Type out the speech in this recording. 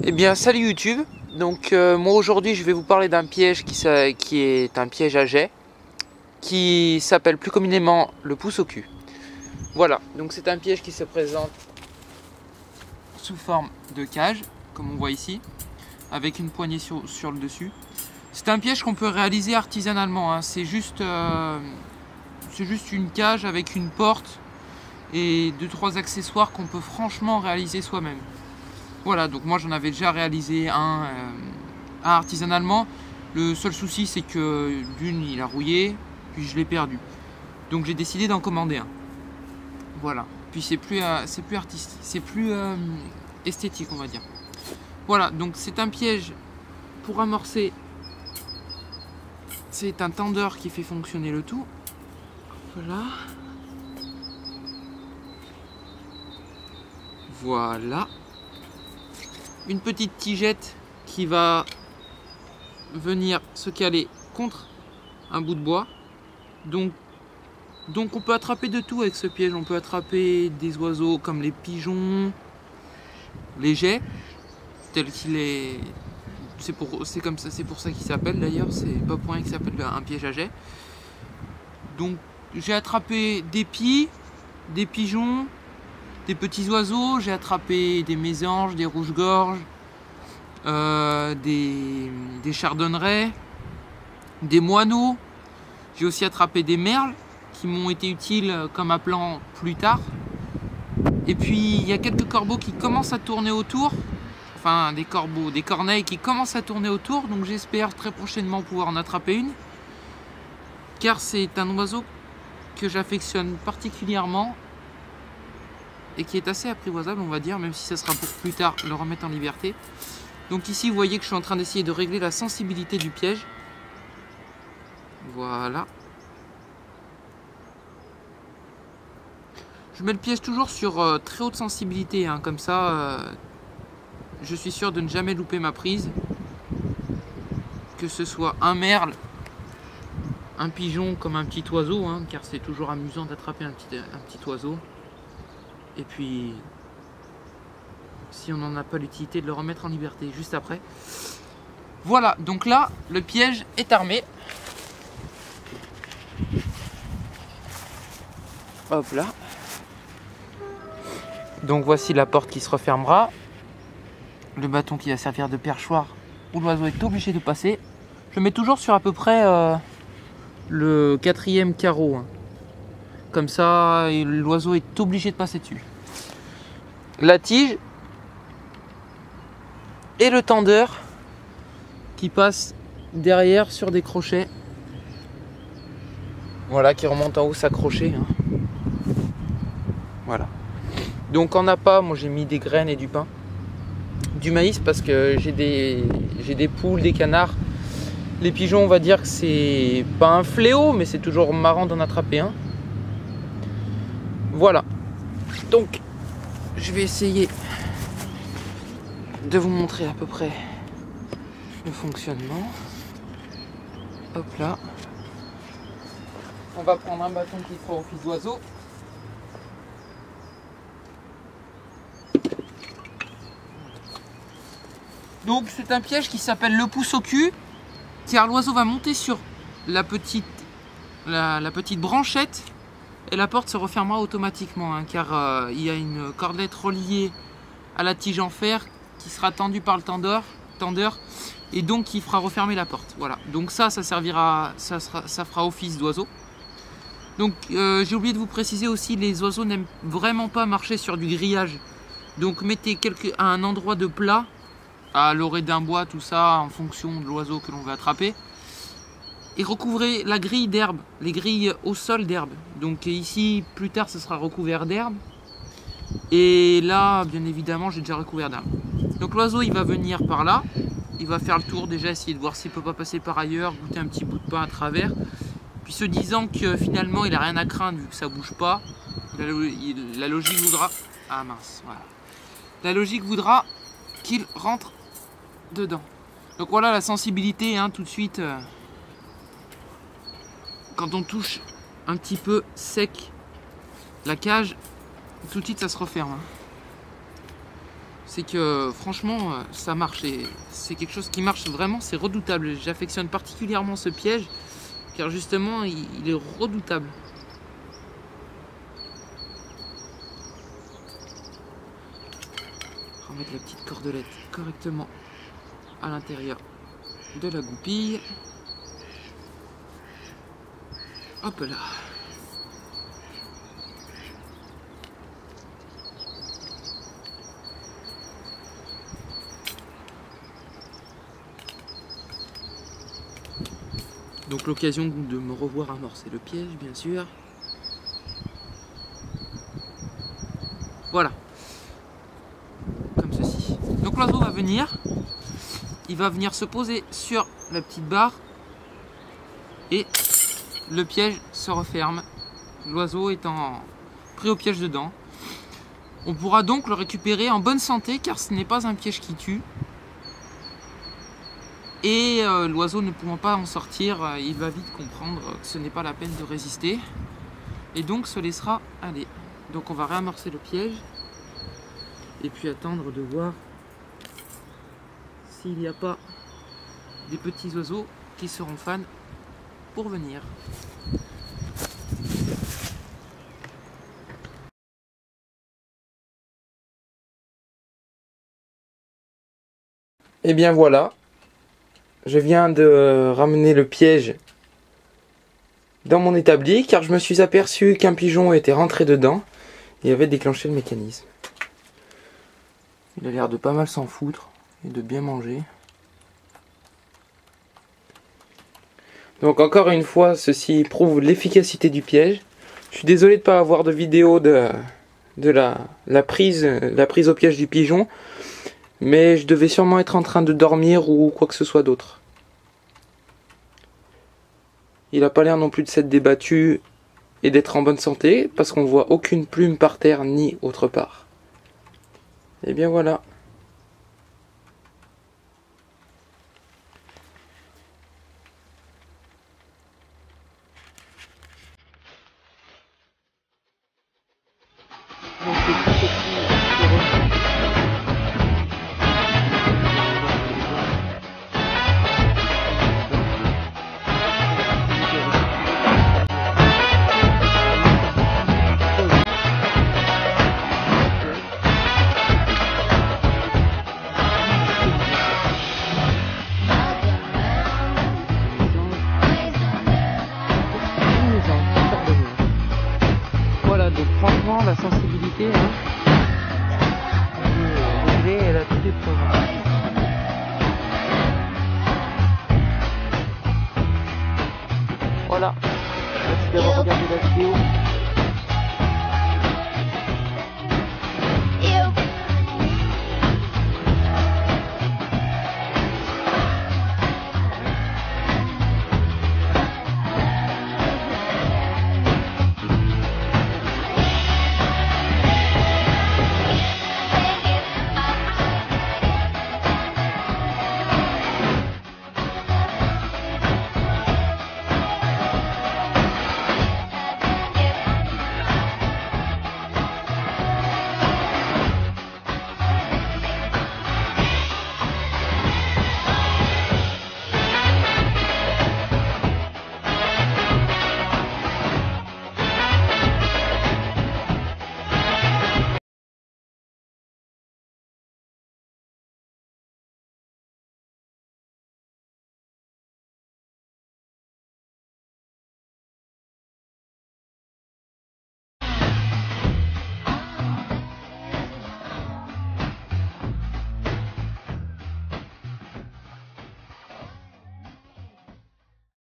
Eh bien salut YouTube, donc moi aujourd'hui je vais vous parler d'un piège qui est un piège à jet qui s'appelle plus communément le pouce au cul. Voilà, donc c'est un piège qui se présente sous forme de cage, comme on voit ici, avec une poignée sur le dessus. C'est un piège qu'on peut réaliser artisanalement, hein. C'est juste une cage avec une porte et 2-3 accessoires qu'on peut franchement réaliser soi-même. Voilà, donc moi j'en avais déjà réalisé un artisanalement. Le seul souci c'est que d'une il a rouillé, puis je l'ai perdu. Donc j'ai décidé d'en commander un. Voilà, puis c'est plus artistique, c'est plus esthétique on va dire. Voilà, donc c'est un piège pour amorcer. C'est un tendeur qui fait fonctionner le tout. Voilà. Voilà. Une petite tigette qui va venir se caler contre un bout de bois. Donc on peut attraper de tout avec ce piège. On peut attraper des oiseaux comme les pigeons, les geais, tel qu'il est. C'est pour ça qu'il s'appelle d'ailleurs. C'est pas pour rien qu'il s'appelle un piège à jet. Donc j'ai attrapé des pies, des pigeons, des petits oiseaux, j'ai attrapé des mésanges, des rouges-gorges, des chardonnerets, des moineaux. J'ai aussi attrapé des merles qui m'ont été utiles comme appelant plus tard. Et puis il y a quelques corbeaux qui commencent à tourner autour. Enfin des corbeaux, des corneilles qui commencent à tourner autour. Donc j'espère très prochainement pouvoir en attraper une. Car c'est un oiseau que j'affectionne particulièrement. Et qui est assez apprivoisable on va dire, même si ça sera pour plus tard le remettre en liberté. Donc ici vous voyez que je suis en train d'essayer de régler la sensibilité du piège. Voilà. Je mets le piège toujours sur très haute sensibilité, hein, comme ça je suis sûr de ne jamais louper ma prise. Que ce soit un merle, un pigeon comme un petit oiseau, hein, car c'est toujours amusant d'attraper un petit oiseau. Et puis, si on n'en a pas l'utilité, de le remettre en liberté juste après. Voilà, donc là, le piège est armé. Hop là. Donc voici la porte qui se refermera. Le bâton qui va servir de perchoir où l'oiseau est obligé de passer. Je mets toujours sur à peu près le 4e carreau, hein. Comme ça, l'oiseau est obligé de passer dessus. La tige et le tendeur qui passe derrière sur des crochets. Voilà, qui remonte en haut s'accrocher, hein. Voilà. Donc en appât, moi j'ai mis des graines et du pain. Du maïs parce que j'ai des poules, des canards. Les pigeons, on va dire que c'est pas un fléau, mais c'est toujours marrant d'en attraper un. Voilà, donc je vais essayer de vous montrer à peu près le fonctionnement. Hop là. On va prendre un bâton qui fera office d'oiseau. Donc c'est un piège qui s'appelle le pouce au cul, car l'oiseau va monter sur la petite branchette. Et la porte se refermera automatiquement, hein, car il y a une cordelette reliée à la tige en fer qui sera tendue par le tendeur et donc qui fera refermer la porte. Voilà, donc ça servira, ça fera office d'oiseau. Donc j'ai oublié de vous préciser aussi, les oiseaux n'aiment vraiment pas marcher sur du grillage. Donc mettez à un endroit de plat, à l'orée d'un bois, tout ça, en fonction de l'oiseau que l'on veut attraper. Et recouvrez la grille d'herbe, les grilles au sol d'herbe. Donc ici, plus tard, ce sera recouvert d'herbe. Et là, bien évidemment, j'ai déjà recouvert d'herbe. Donc l'oiseau, il va venir par là. Il va faire le tour déjà, essayer de voir s'il ne peut pas passer par ailleurs, goûter un petit bout de pain à travers. Puis se disant que finalement, il n'a rien à craindre vu que ça ne bouge pas. La logique voudra... Ah mince, voilà. La logique voudra qu'il rentre dedans. Donc voilà la sensibilité, hein, tout de suite... Quand on touche un petit peu sec la cage, tout de suite ça se referme. c'est que franchement ça marche et c'est quelque chose qui marche vraiment, c'est redoutable. J'affectionne particulièrement ce piège car justement il est redoutable. On va mettre la petite cordelette correctement à l'intérieur de la goupille. Hop là. Donc l'occasion de me revoir amorcer le piège, bien sûr. Voilà. Comme ceci. Donc l'oiseau va venir. Il va venir se poser sur la petite barre. Et le piège se referme. L'oiseau étant pris au piège dedans. On pourra donc le récupérer en bonne santé car ce n'est pas un piège qui tue. Et l'oiseau ne pouvant pas en sortir, il va vite comprendre que ce n'est pas la peine de résister. Et donc se laissera aller. Donc on va réamorcer le piège. Et puis attendre de voir s'il n'y a pas des petits oiseaux qui seront fans pour venir. Et bien voilà. Je viens de ramener le piège dans mon établi car je me suis aperçu qu'un pigeon était rentré dedans et avait déclenché le mécanisme. Il a l'air de pas mal s'en foutre et de bien manger. Donc encore une fois, ceci prouve l'efficacité du piège. Je suis désolé de ne pas avoir de vidéo de la prise au piège du pigeon. Mais je devais sûrement être en train de dormir ou quoi que ce soit d'autre. Il n'a pas l'air non plus de s'être débattu et d'être en bonne santé parce qu'on voit aucune plume par terre ni autre part. Et bien voilà.